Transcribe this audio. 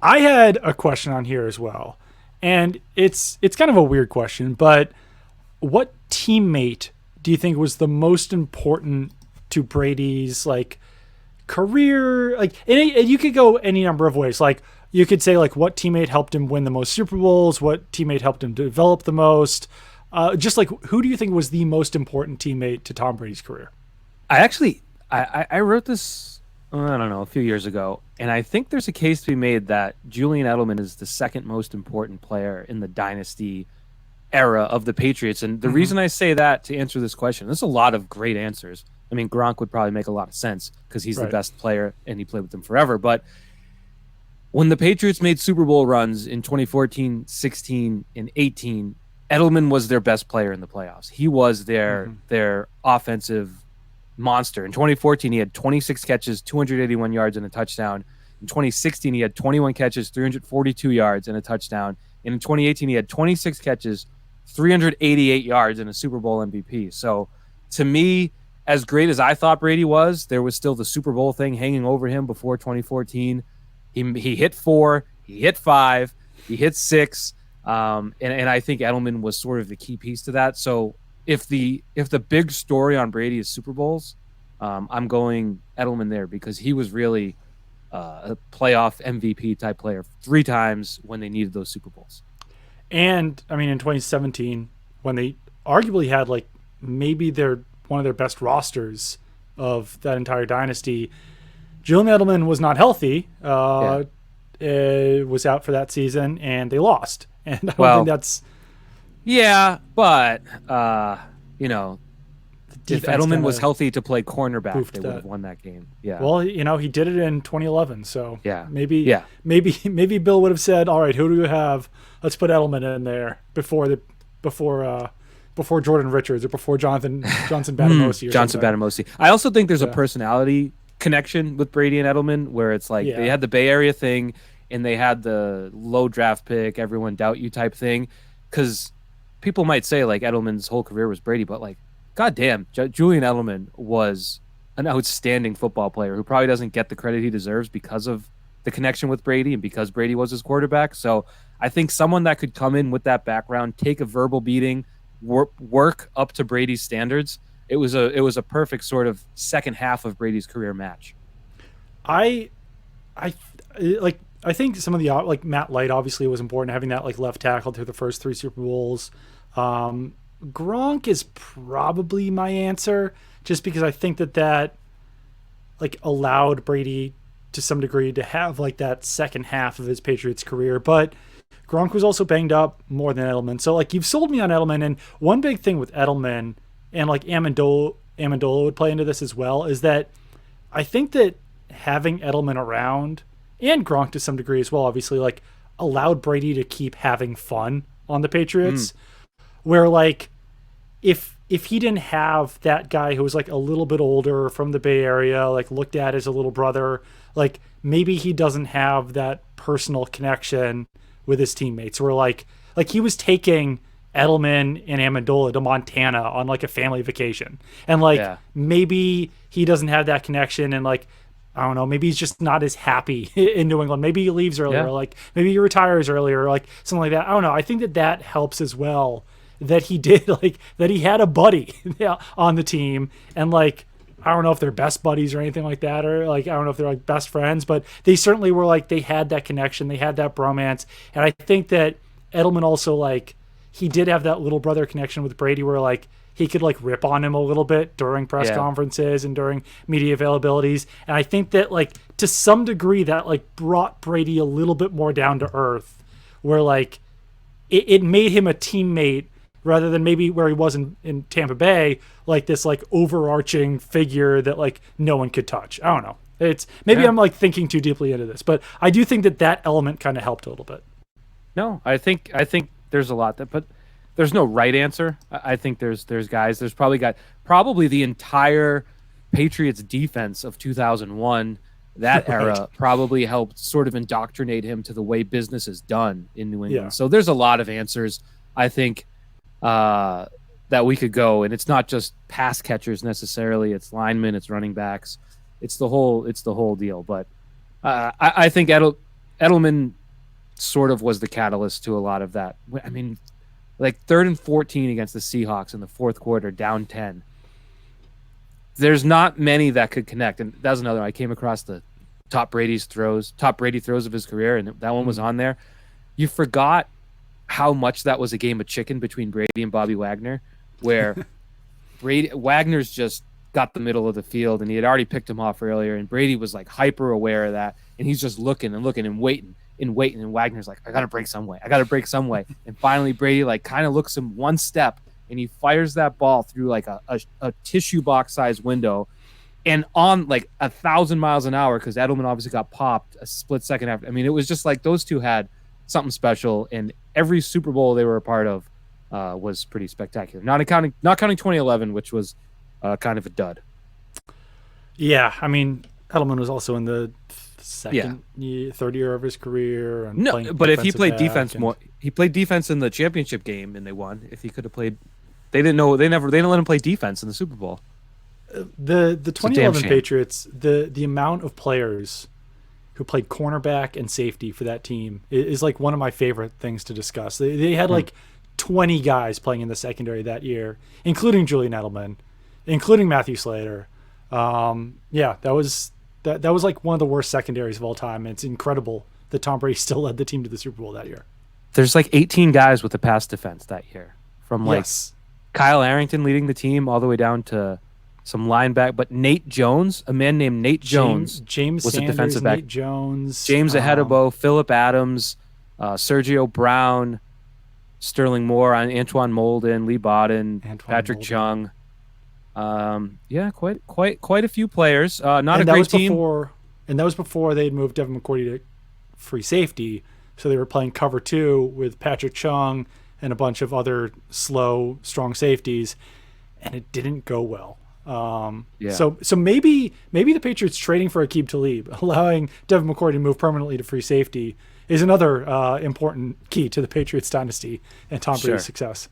I had a question on here as well, and it's kind of a weird question, but what teammate do you think was the most important to Brady's like career? Like, and you could go any number of ways. Like, you could say like what teammate helped him win the most Super Bowls, what teammate helped him develop the most. Just like who do you think was the most important teammate to Tom Brady's career? I actually I wrote this I don't know a few years ago, and I think there's a case to be made that Julian Edelman is the second most important player in the dynasty era of the Patriots. And the Mm-hmm. reason I say that to answer this question, there's a lot of great answers. I mean, Gronk would probably make a lot of sense because he's the Right. best player and he played with them forever. But when the Patriots made Super Bowl runs in 2014, 16, and 18, Edelman was their best player in the playoffs. He was Mm-hmm. their offensive monster. In 2014, he had 26 catches, 281 yards, and a touchdown. In 2016, he had 21 catches, 342 yards, and a touchdown. And in 2018, he had 26 catches, 388 yards, and a Super Bowl MVP. So to me, as great as I thought Brady was, there was still the Super Bowl thing hanging over him before 2014. He hit four, he hit five, he hit six, and I think Edelman was sort of the key piece to that. So if the big story on Brady is Super Bowls, I'm going Edelman there because he was really a playoff MVP type player three times when they needed those Super Bowls. And I mean, in 2017, when they arguably had like maybe their one of their best rosters of that entire dynasty, Julian Edelman was not healthy. Yeah. Was out for that season, and they lost. And I don't think Well, that's yeah, but you know, the if defense Edelman kind was of healthy to play cornerback, they goofed would have that. won that game. Yeah. Well, he did it in 2011, so Yeah. maybe Yeah. maybe Bill would have said, "All right, who do you have? Let's put Edelman in there before before Jordan Richards or before Johnson Batamosi or Johnson something." Batamosi. I also think there's a Yeah, personality connection with Brady and Edelman where it's like they yeah, had the Bay Area thing and they had the low draft pick, everyone doubt you type thing. Because people might say like Edelman's whole career was Brady, but like, goddamn, Julian Edelman was an outstanding football player who probably doesn't get the credit he deserves because of the connection with Brady and because Brady was his quarterback. So I think someone that could come in with that background, take a verbal beating, work up to Brady's standards. It was a perfect sort of second half of Brady's career match. I I like I think some of the like Matt Light obviously was important having that like left tackle through the first three Super Bowls. Um, Gronk is probably my answer just because I think that like allowed Brady to some degree to have like that second half of his Patriots career. But Gronk was also banged up more than Edelman. So like you've sold me on Edelman. And one big thing with Edelman and like Amendola would play into this as well is that I think that having Edelman around and Gronk to some degree as well, obviously, like allowed Brady to keep having fun on the Mm, Patriots. Where like if he didn't have that guy who was like a little bit older from the Bay Area, like looked at as a little brother, like maybe he doesn't have that personal connection with his teammates. Where like he was taking Edelman and Amendola to Montana on like a family vacation, and like yeah, maybe he doesn't have that connection, and like I don't know, maybe he's just not as happy in New England. Maybe he leaves earlier, yeah, or like maybe he retires earlier, or like something like that. I don't know. I think that helps as well that he did like that he had a buddy on the team and like I don't know if they're best buddies or anything like that or like I don't know if they're like best friends but they certainly were like they had that connection, they had that bromance. And I think that Edelman also like he did have that little brother connection with Brady where like he could like rip on him a little bit during press yeah, conferences and during media availabilities. And I think that like to some degree that like brought Brady a little bit more down to earth where like it made him a teammate rather than maybe where he was in Tampa Bay, like this like overarching figure that like no one could touch. I don't know. It's maybe yeah. I'm like thinking too deeply into this, but I do think that element kind of helped a little bit. No, I think there's a lot that, but there's no right answer. I think there's guys. There's probably the entire Patriots defense of 2001. That Right. era probably helped sort of indoctrinate him to the way business is done in New Yeah. England. So there's a lot of answers. I think uh, that we could go, and it's not just pass catchers necessarily. It's linemen, it's running backs, it's the whole deal. But I think Edelman sort of was the catalyst to a lot of that. I mean, like 3rd and 14 against the Seahawks in the fourth quarter, down 10. There's not many that could connect. And that was another one. I came across the top Brady throws of his career, and that one was on there. You forgot how much that was a game of chicken between Brady and Bobby Wagner, where Wagner's just got the middle of the field, and he had already picked him off earlier, and Brady was like hyper aware of that, and he's just looking and looking and waiting, and Wagner's like, I gotta break some way, and finally Brady like kind of looks him one step, and he fires that ball through like a tissue box size window, and on like 1,000 miles an hour, because Edelman obviously got popped a split second after. I mean, it was just like those two had something special, and every Super Bowl they were a part of was pretty spectacular. Not counting 2011, which was kind of a dud. Yeah, I mean, Edelman was also in the third year of his career. And no, but if he played defense more, he played defense in the championship game, and they won. If he could have played, they didn't let him play defense in the Super Bowl. The 2011 Patriots, the amount of players who played cornerback and safety for that team is like one of my favorite things to discuss. They had like 20 guys playing in the secondary that year, including Julian Edelman, including Matthew Slater. Yeah, that was like one of the worst secondaries of all time. And it's incredible that Tom Brady still led the team to the Super Bowl that year. There's like 18 guys with a pass defense that year, from like Kyle Arrington leading the team all the way down to some linebacker, but Nate Jones, a man named Nate Jones, James was Sanders, a defensive back. Nate Jones, James Ahedebo, Phillip Adams, Sergio Brown, Sterling Moore, Antoine Molden, Lee Bodden, Patrick Chung. Yeah, quite a few players. Not a great team. And that was before they'd moved Devin McCourty to free safety, so they were playing cover 2 with Patrick Chung and a bunch of other slow, strong safeties, and it didn't go well. So maybe the Patriots trading for Aqib Talib, allowing Devin McCourty to move permanently to free safety, is another important key to the Patriots dynasty and Tom Brady's success.